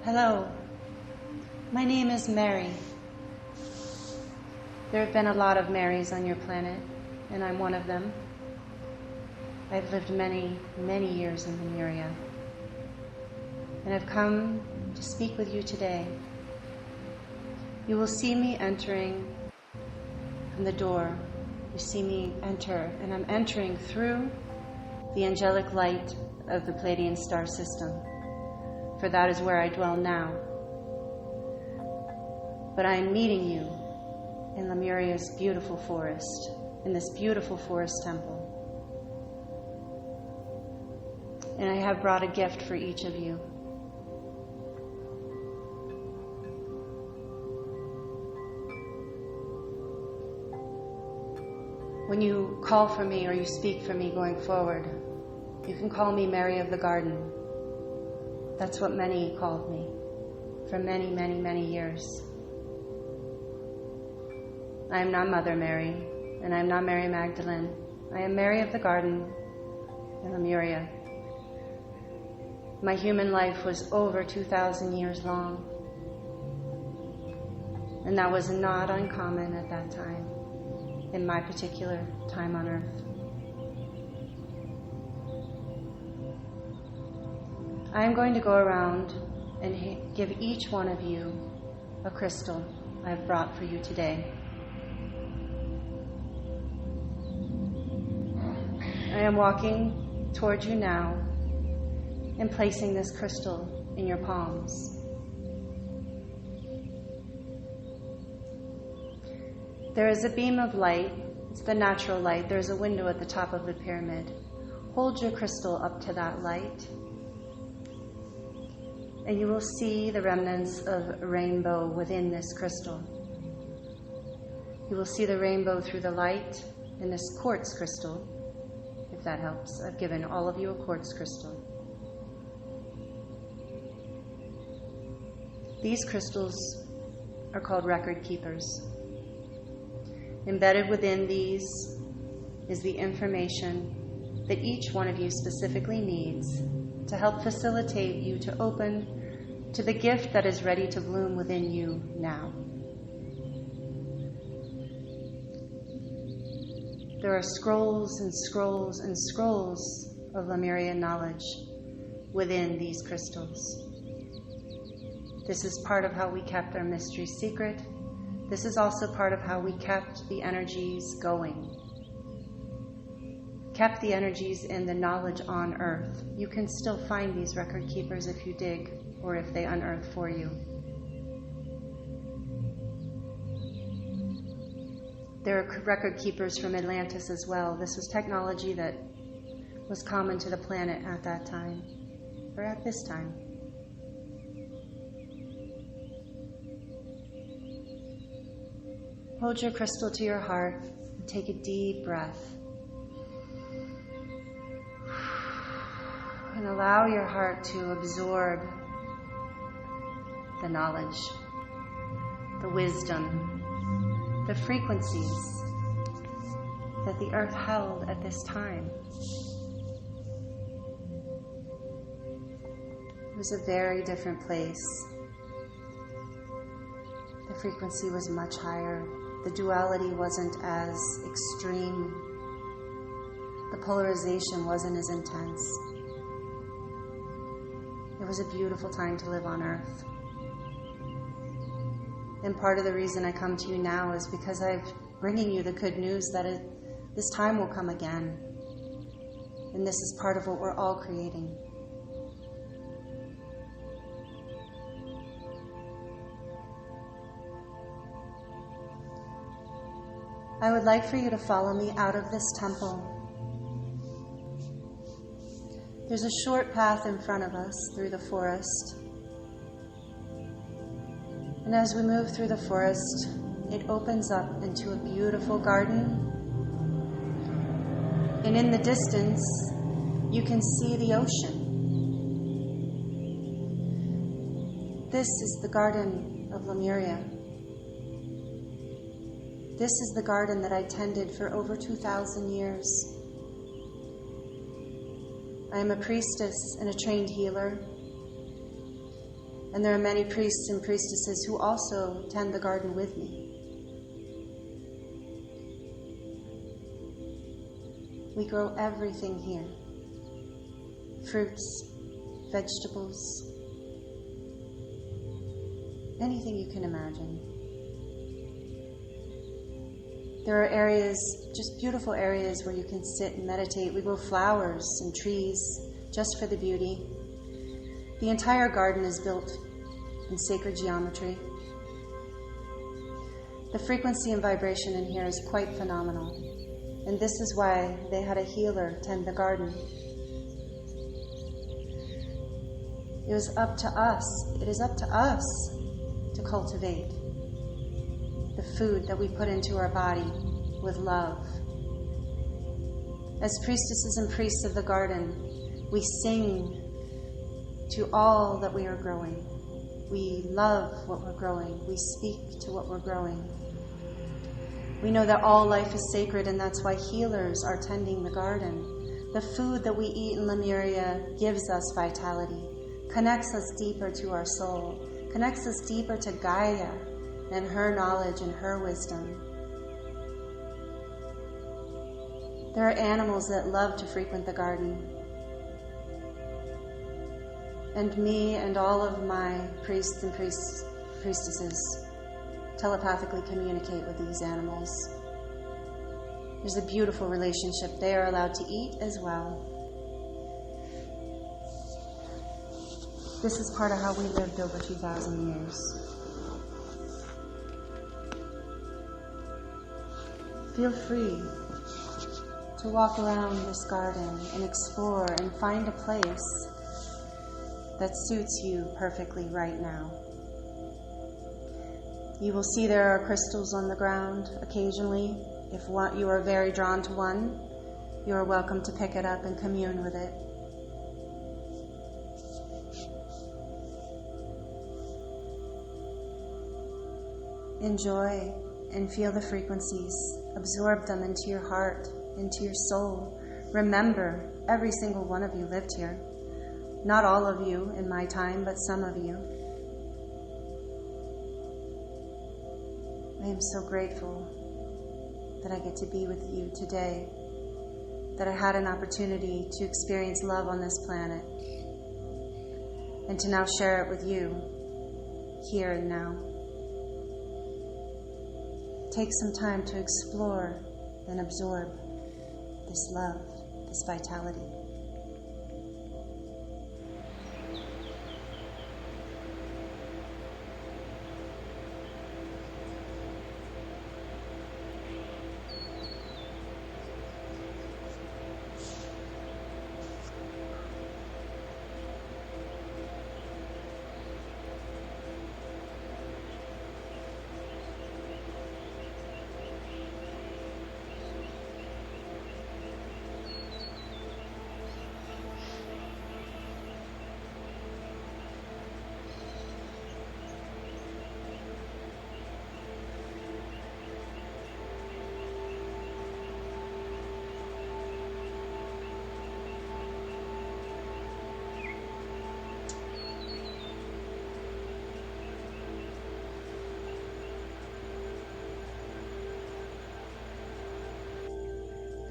Hello, my name is Mary. There have been a lot of Marys on your planet, and I'm one of them. I've lived many, many years in Lemuria, and I've come to speak with you today. You will see me entering from the door. You see me enter, and I'm entering through the angelic light of the Pleiadian star system, for that is where I dwell now. But I am meeting you in Lemuria's beautiful forest, in this beautiful forest temple. And I have brought a gift for each of you. When you call for me or you speak for me going forward, you can call me Mary of the Garden. That's what many called me for many, many, many years. I am not Mother Mary, and I am not Mary Magdalene. I am Mary of the Garden in Lemuria. My human life was over 2,000 years long, and that was not uncommon at that time, in my particular time on Earth. I am going to go around and give each one of you a crystal I've brought for you today. I am walking towards you now and placing this crystal in your palms. There is a beam of light. It's the natural light. There's a window at the top of the pyramid. Hold your crystal up to that light, and you will see the remnants of a rainbow within this crystal. You will see the rainbow through the light in this quartz crystal, if that helps. I've given all of you a quartz crystal. These crystals are called record keepers. Embedded within these is the information that each one of you specifically needs to help facilitate you to open to the gift that is ready to bloom within you now. There are scrolls and scrolls and scrolls of Lemurian knowledge within these crystals. This is part of how we kept our mystery secret. This is also part of how we kept the energies going. Kept the energies and the knowledge on Earth. You can still find these record keepers if you dig or if they unearth for you. There are record keepers from Atlantis as well. This was technology that was common to the planet at that time, or at this time. Hold your crystal to your heart and take a deep breath. And allow your heart to absorb the knowledge, the wisdom, the frequencies that the earth held at this time. It was a very different place. The frequency was much higher. The duality wasn't as extreme. The polarization wasn't as intense. It was a beautiful time to live on Earth. And part of the reason I come to you now is because I'm bringing you the good news that this time will come again. And this is part of what we're all creating. I would like for you to follow me out of this temple. There's a short path in front of us through the forest. And as we move through the forest, it opens up into a beautiful garden. And in the distance, you can see the ocean. This is the Garden of Lemuria. This is the garden that I tended for over 2,000 years. I am a priestess and a trained healer. And there are many priests and priestesses who also tend the garden with me. We grow everything here. Fruits, vegetables, anything you can imagine. There are areas, just beautiful areas where you can sit and meditate. We grow flowers and trees just for the beauty. The entire garden is built in sacred geometry. The frequency and vibration in here is quite phenomenal. And this is why they had a healer tend the garden. It is up to us to cultivate the food that we put into our body with love. As priestesses and priests of the garden, we sing to all that we are growing. We love what we're growing. We speak to what we're growing. We know that all life is sacred, and that's why healers are tending the garden. The food that we eat in Lemuria gives us vitality, connects us deeper to our soul, connects us deeper to Gaia and her knowledge and her wisdom. There are animals that love to frequent the garden. And me and all of my priests and priestesses telepathically communicate with these animals. There's a beautiful relationship. They are allowed to eat as well. This is part of how we lived over 2,000 years. Feel free to walk around this garden and explore and find a place that suits you perfectly right now. You will see there are crystals on the ground occasionally. If you are very drawn to one, you are welcome to pick it up and commune with it. Enjoy and feel the frequencies. Absorb them into your heart, into your soul. Remember, every single one of you lived here. Not all of you in my time, but some of you. I am so grateful that I get to be with you today, that I had an opportunity to experience love on this planet, and to now share it with you, here and now. Take some time to explore and absorb this love, this vitality.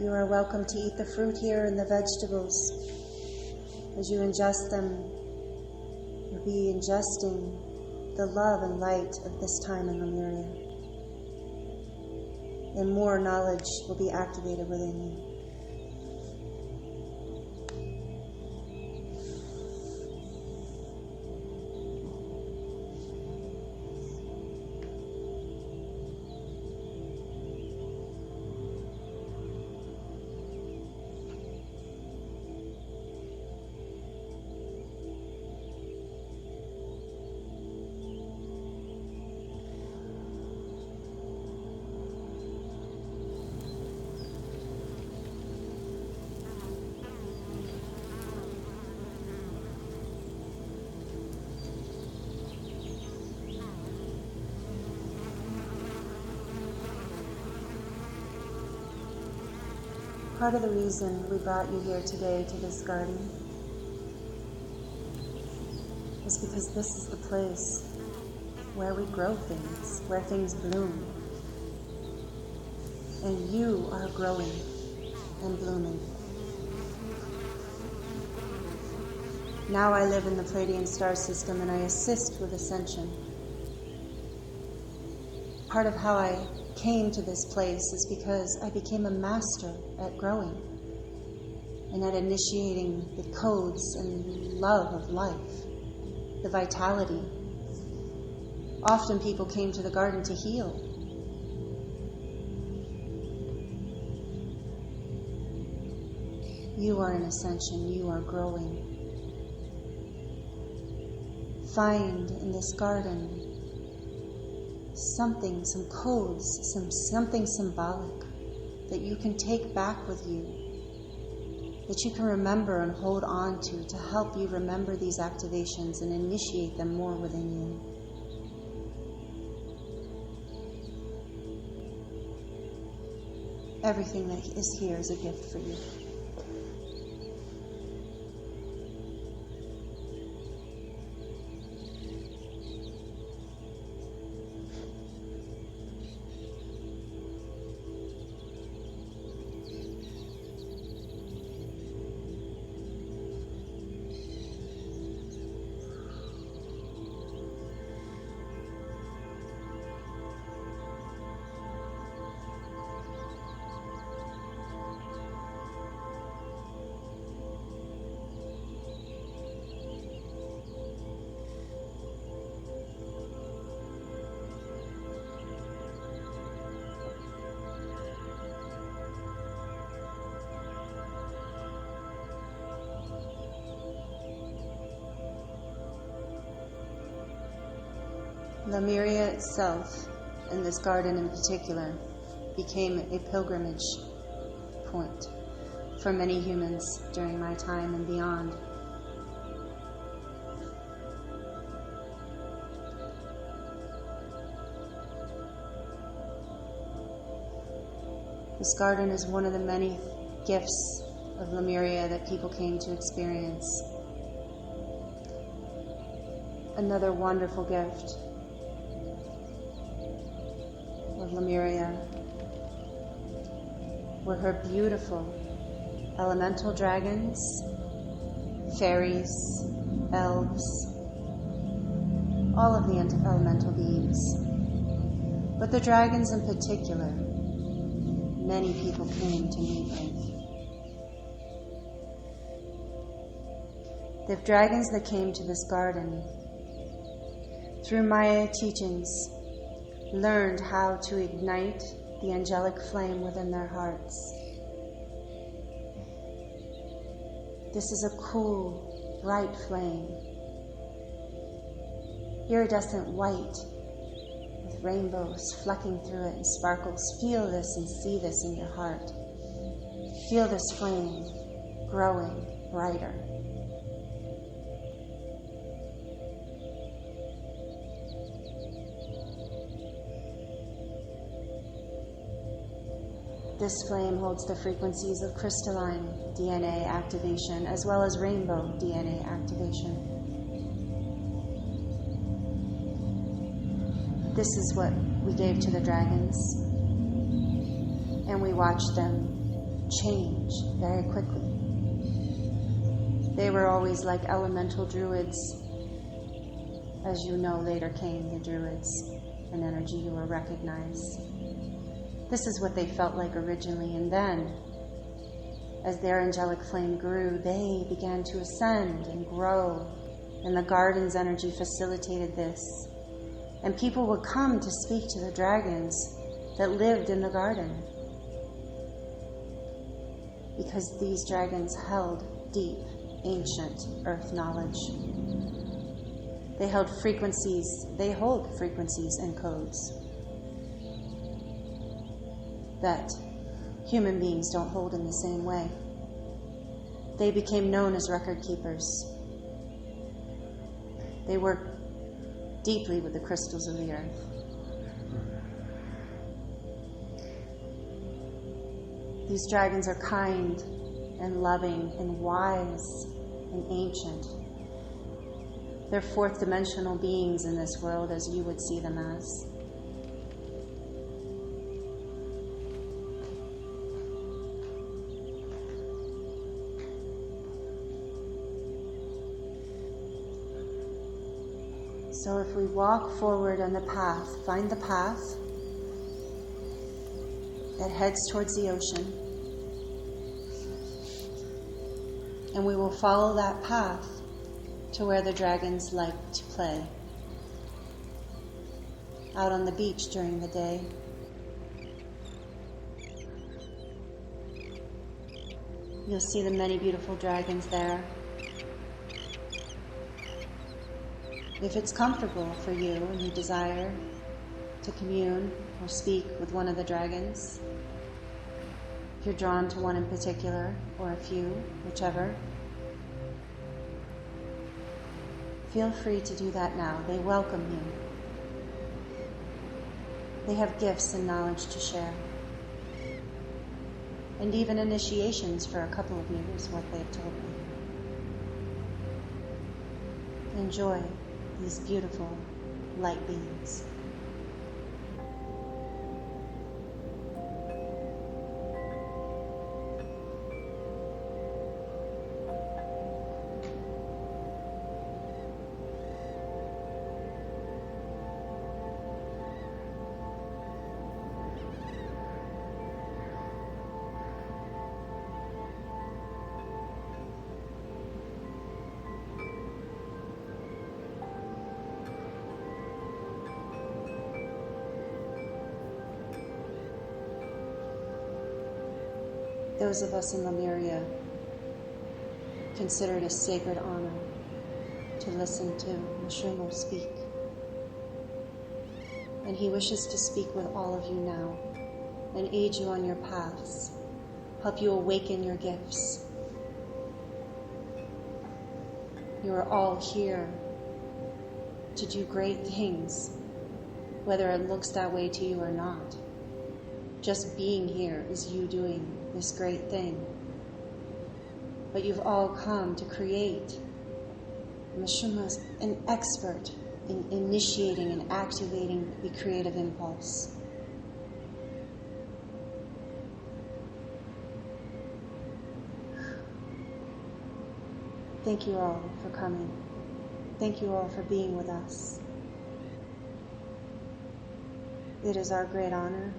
You are welcome to eat the fruit here and the vegetables. As you ingest them, you'll be ingesting the love and light of this time in Lemuria. And more knowledge will be activated within you. Part of the reason we brought you here today to this garden is because this is the place where we grow things, where things bloom. And you are growing and blooming. Now I live in the Pleiadian star system and I assist with ascension. Part of how I came to this place is because I became a master at growing and at initiating the codes and love of life, the vitality. Often people came to the garden to heal. You are in ascension, you are growing. Find in this garden something, some codes, something symbolic that you can take back with you, that you can remember and hold on to help you remember these activations and initiate them more within you. Everything that is here is a gift for you. Lemuria itself, and this garden in particular, became a pilgrimage point for many humans during my time and beyond. This garden is one of the many gifts of Lemuria that people came to experience. Another wonderful gift of Lemuria were her beautiful elemental dragons, fairies, elves, all of the elemental beings. But the dragons in particular, many people came to meet with. The dragons that came to this garden, through Maya teachings, learned how to ignite the angelic flame within their hearts. This is a cool, bright flame, iridescent white, with rainbows flecking through it and sparkles. Feel this and see this in your heart. Feel this flame growing brighter. This flame holds the frequencies of crystalline DNA activation as well as rainbow DNA activation. This is what we gave to the dragons, and we watched them change very quickly. They were always like elemental druids. As you know, later came the druids, an energy you will recognize. This is what they felt like originally, and then, as their angelic flame grew, they began to ascend and grow, and the garden's energy facilitated this. And people would come to speak to the dragons that lived in the garden, because these dragons held deep, ancient earth knowledge. They hold frequencies and codes that human beings don't hold in the same way. They became known as record keepers. They work deeply with the crystals of the earth. These dragons are kind and loving and wise and ancient. They're fourth dimensional beings in this world as you would see them as. So if we walk forward on the path, find the path that heads towards the ocean, and we will follow that path to where the dragons like to play, out on the beach during the day. You'll see the many beautiful dragons there. If it's comfortable for you and you desire to commune or speak with one of the dragons, if you're drawn to one in particular or a few, whichever, feel free to do that now. They welcome you. They have gifts and knowledge to share. And even initiations for a couple of you is what they've told me. Enjoy these beautiful light beings. Those of us in Lemuria consider it a sacred honor to listen to Mu-shuno speak. And he wishes to speak with all of you now and aid you on your paths, help you awaken your gifts. You are all here to do great things, whether it looks that way to you or not. Just being here is you doing this great thing. But you've all come to create. Mu-shuno is an expert in initiating and activating the creative impulse. Thank you all for coming. Thank you all for being with us. It is our great honor.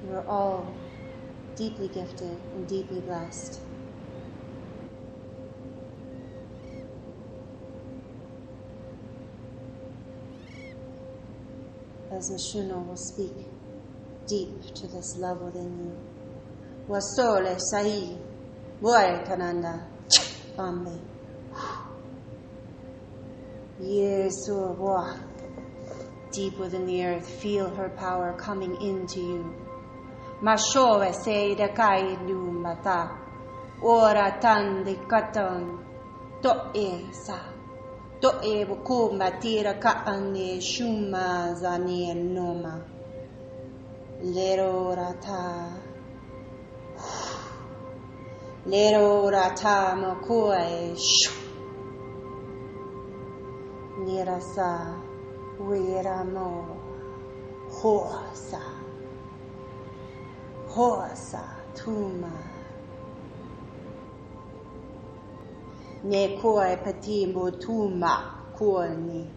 You are all deeply gifted and deeply blessed. As Mu-shuno will speak deep to this love within you. Wasole sahi, boy kananda, bambi. Yesu wa. Deep within the earth, feel her power coming into you. Mashove se de kai nu mata, ora tan de katan, to e sa, to e buku matira ka ane shuma zani noma, lero rata makoe shu, nirasa wiramo Hosa tuma ne koe patimo tuma kuoni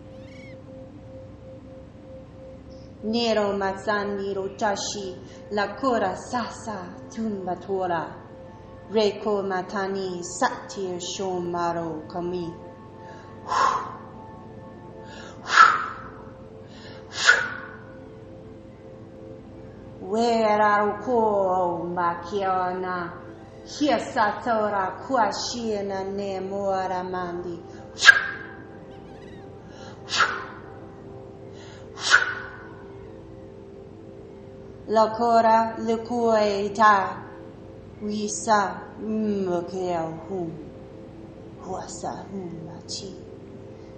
nero mazzani rotashi la cora sasa tumba tora reko matani satir shomaro kami Wera ko makiana hiasatora kuashina ne mora mandi la cora le kueta wisa mkeo huasa machi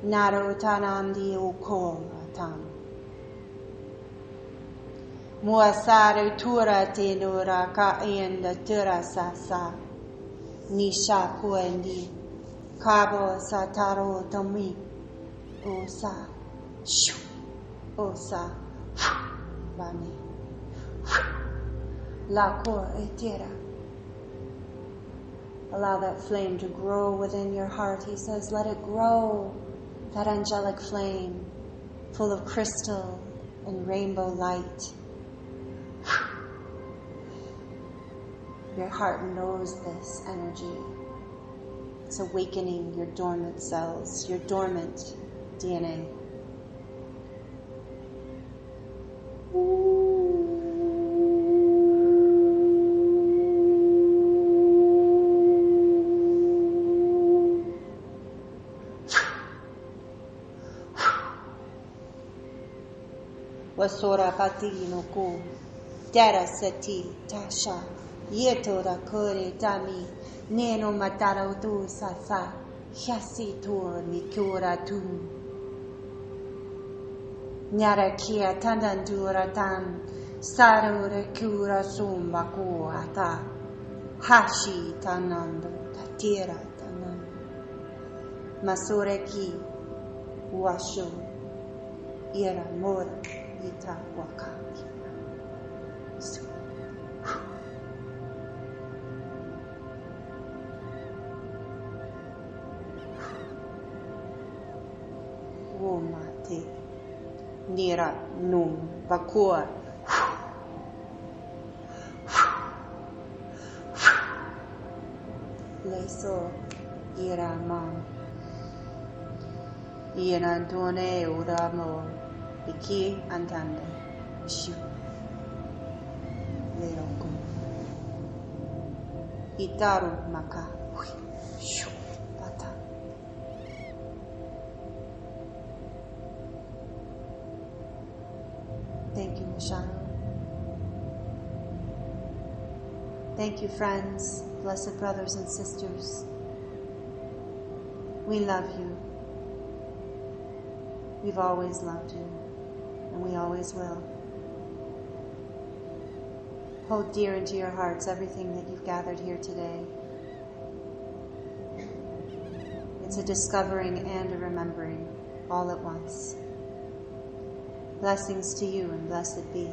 naro tanandi ukora tam Muasare tura tenura ka enda tura sasa nisha kuendi Kabo sa taro tomi. Osa. Shu. Osa. Bani. La cor etera. Allow that flame to grow within your heart. He says, let it grow. That angelic flame, full of crystal and rainbow light. Your heart knows this energy. It's awakening your dormant cells, your dormant DNA. Wasora pati no ko, dara sati tasha, yetora kore dami, neno matara utu safa, hyasi tor mikura tu. Nyara kia tandandura tan, sarure kura sumba ko ata, hashi tanando tatira tanan. Masore ki, washo, ira mora. Ita wakaki. Womate nira num bakua. Leso ira man. Ianantone uramo. Iki antande, shu, leoko, itaru maka, shu, bata. Thank you, Mu-shuno. Thank you, friends, blessed brothers and sisters. We love you. We've always loved you. And we always will. Hold dear into your hearts everything that you've gathered here today. It's a discovering and a remembering all at once. Blessings to you and blessed be.